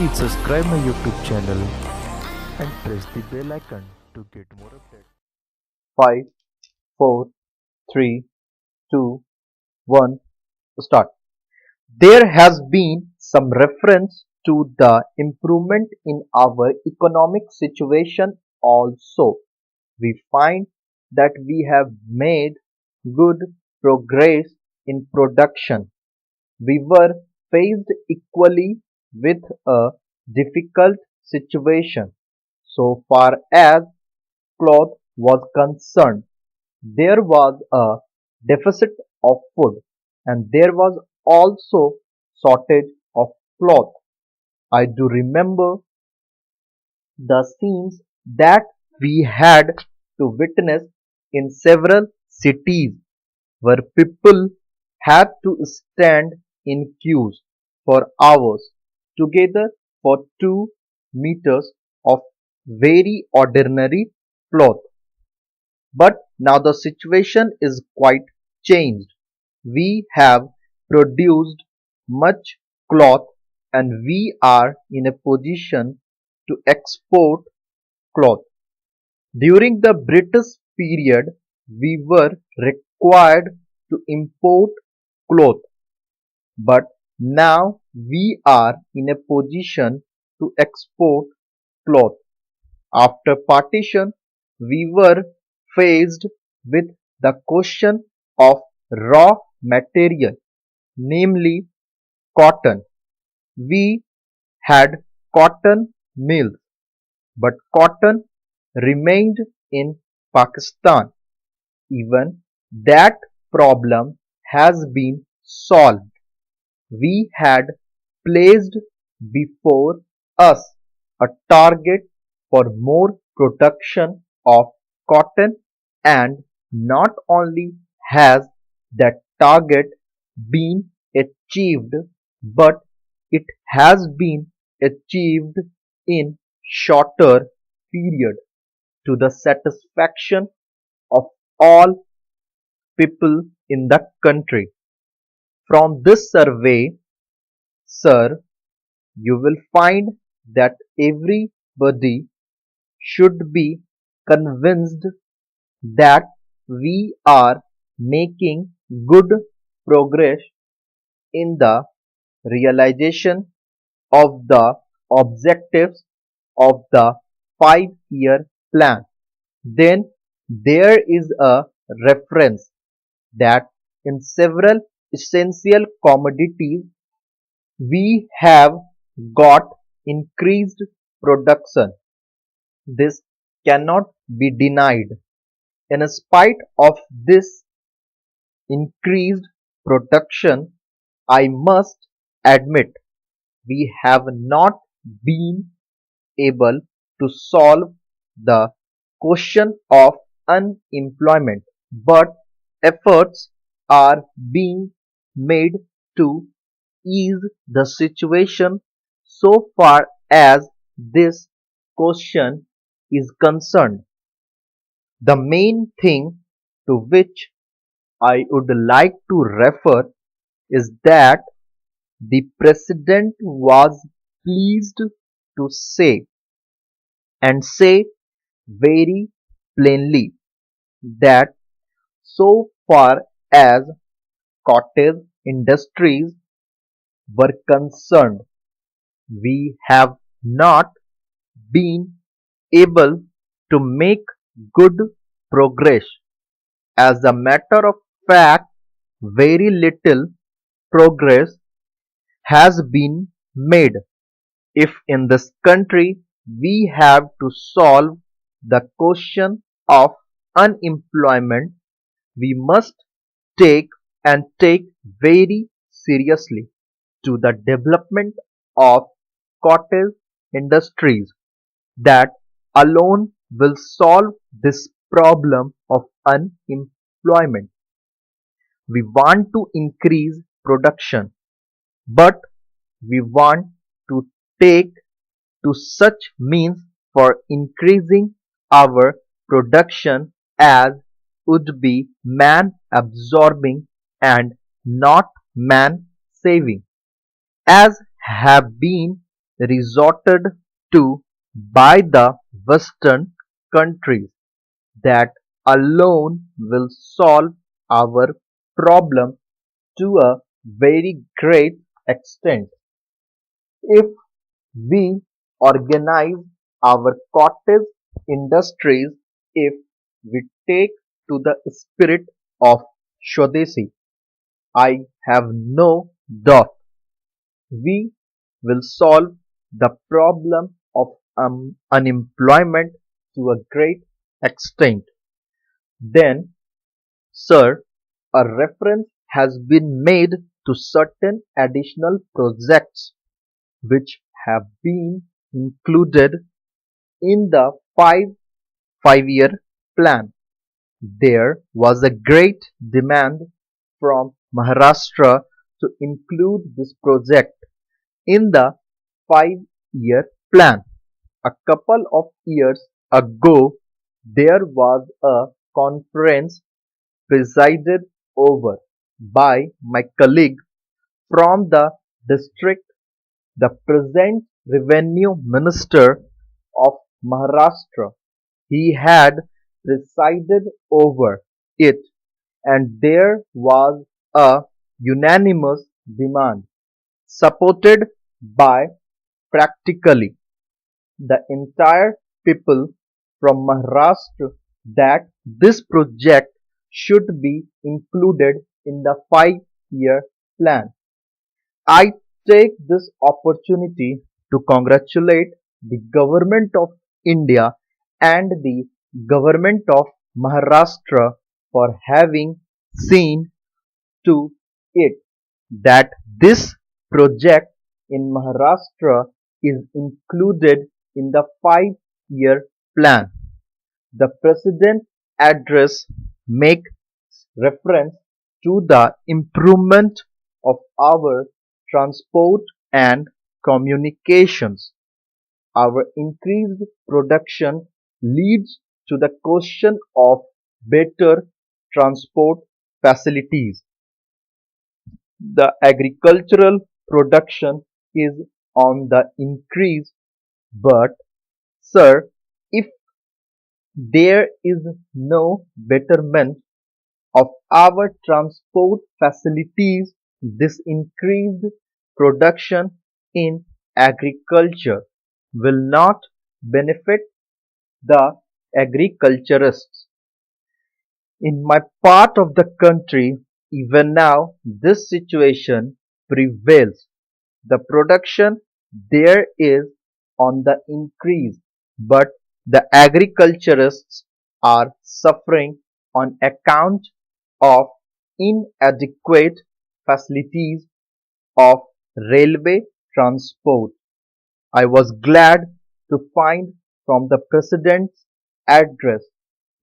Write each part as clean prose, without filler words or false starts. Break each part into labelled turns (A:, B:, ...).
A: Please subscribe my YouTube channel and press the bell icon to get more updates.
B: 5, 4, 3, 2, 1, start. There has been some reference to the improvement in our economic situation also. We find that we have made good progress in production. We were faced equally with a difficult situation so far as cloth was concerned. There was a deficit of food and there was also shortage of cloth. I do remember the scenes that we had to witness in several cities where people had to stand in queues for hours together for 2 meters of very ordinary cloth. But now the situation is quite changed. We have produced much cloth and we are in a position to export cloth. During the British period, we were required to import cloth, but now we are in a position to export cloth. After partition, we were faced with the question of raw material, namely cotton. We had cotton mills, but cotton remained in Pakistan. Even that problem has been solved. We had placed before us a target for more production of cotton, and not only has that target been achieved, but it has been achieved in shorter period to the satisfaction of all people in the country. From this survey, sir, you will find that everybody should be convinced that we are making good progress in the realization of the objectives of the 5-year plan. Then there is a reference that in several essential commodities we have got increased production. This cannot be denied. In spite of this increased production, I must admit we have not been able to solve the question of unemployment, but efforts are being made to ease the situation so far as this question is concerned. The main thing to which I would like to refer is that the president was pleased to say and say very plainly that so far as cottage industries were concerned, we have not been able to make good progress. As a matter of fact, very little progress has been made. If in this country we have to solve the question of unemployment, we must take very seriously to the development of cottage industries. That alone will solve this problem of unemployment. We want to increase production, but we want to take to such means for increasing our production as would be man absorbing and not man saving. As have been resorted to by the Western countries that alone will solve our problem to a very great extent. If we organize our cottage industries, if we take to the spirit of Swadeshi, I have no doubt we will solve the problem of unemployment to a great extent. Then, sir, a reference has been made to certain additional projects which have been included in the five-year plan. There was a great demand from Maharashtra to include this project in the five-year plan. A couple of years ago, there was a conference presided over by my colleague from the district, the present revenue minister of Maharashtra. He had presided over it, and there was a unanimous demand supported by practically the entire people from Maharashtra that this project should be included in the five-year plan. I take this opportunity to congratulate the government of India and the government of Maharashtra for having seen to it that this project in Maharashtra is included in the five-year plan. The President's address makes reference to the improvement of our transport and communications. Our increased production leads to the question of better transport facilities. The agricultural production is on the increase, but sir, if there is no betterment of our transport facilities, this increased production in agriculture will not benefit the agriculturists. In my part of the country, even now, this situation prevails. The production there is on the increase, but the agriculturists are suffering on account of inadequate facilities of railway transport. I was glad to find from the President's address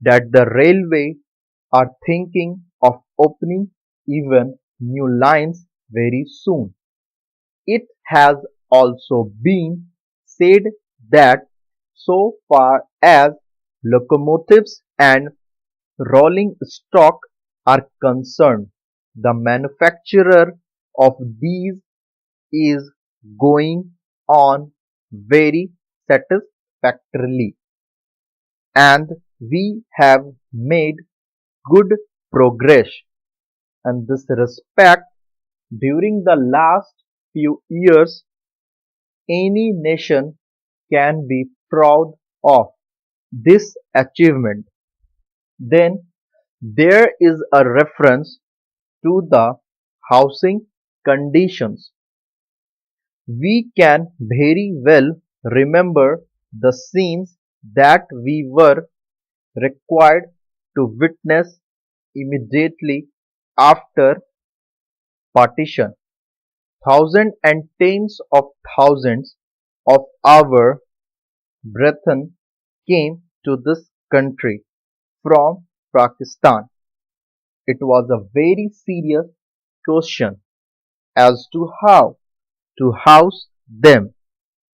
B: that the railway are thinking of opening even new lines very soon. It has also been said that so far as locomotives and rolling stock are concerned, the manufacturer of these is going on very satisfactorily, and we have made good progress in this respect during the last few years. Any nation can be proud of this achievement. Then there is a reference to the housing conditions. We can very well remember the scenes that we were required to witness immediately after partition. Thousands and tens of thousands of our brethren came to this country from Pakistan. It was a very serious question as to how to house them,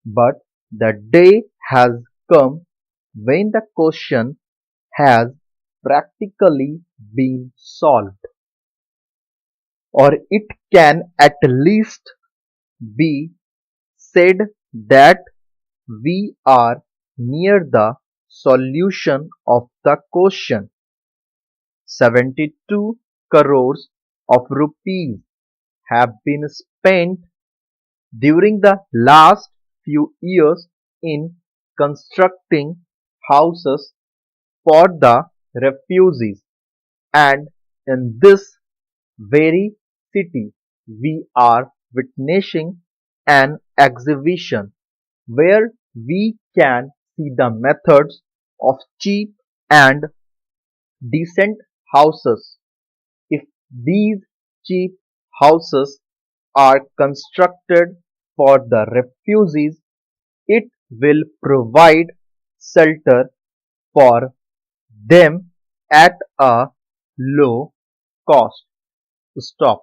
B: but the day has come when the question has practically been solved, or it can at least be said that we are near the solution of the question. 72 crores of rupees have been spent during the last few years in constructing houses for the refugees, and in this very city we are witnessing an exhibition where we can see the methods of cheap and decent houses. If these cheap houses are constructed for the refugees, it will provide shelter for them at a low cost. Stop.